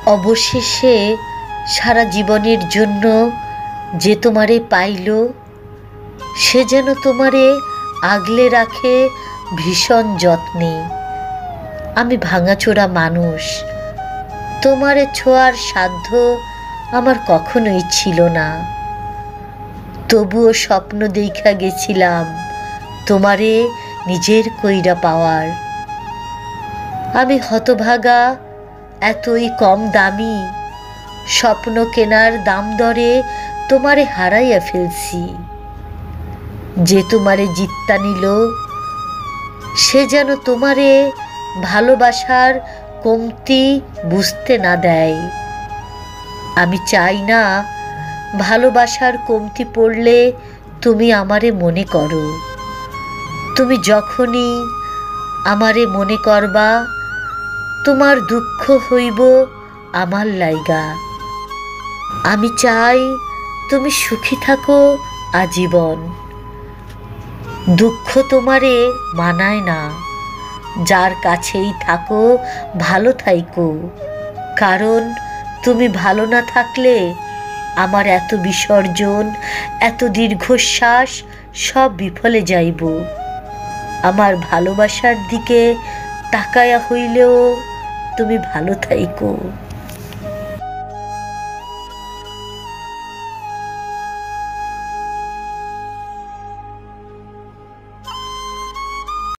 অবশেষে সারা জীবনের জন্য যে তোমারে পাইল, সে যেন তোমারে আগলে রাখে ভীষণ যত্নে। আমি ভাঙাচোরা মানুষ, তোমারে ছোঁয়ার সাধ্য আমার কখনোই ছিল না। তবুও স্বপ্ন দেখা গেছিলাম তোমারে নিজের কইরা পাওয়ার। আমি হতভাগা, এতই কম দামি, স্বপ্ন কেনার দাম দরে তোমারে হারাইয়া ফেলছি। যে তোমারে জিত্তা নিল, সে যেন তোমারে ভালোবাসার কমতি বুঝতে না দেয়। আমি চাই না ভালোবাসার কমতি পড়লে তুমি আমারে মনে করো। তুমি যখনই আমারে মনে করবা, তোমার দুঃখ হইব আমার লাইগা। আমি চাই তুমি সুখী থাকো আজীবন। দুঃখ তোমারে মানায় না, যার কাছেই থাকো ভালো থাইকো। কারণ তুমি ভালো না থাকলে আমার এত বিসর্জন, এত দীর্ঘশ্বাস সব বিফলে যাইব। আমার ভালোবাসার দিকে তাকায়া হইলেও তুমি ভালো থাইকো।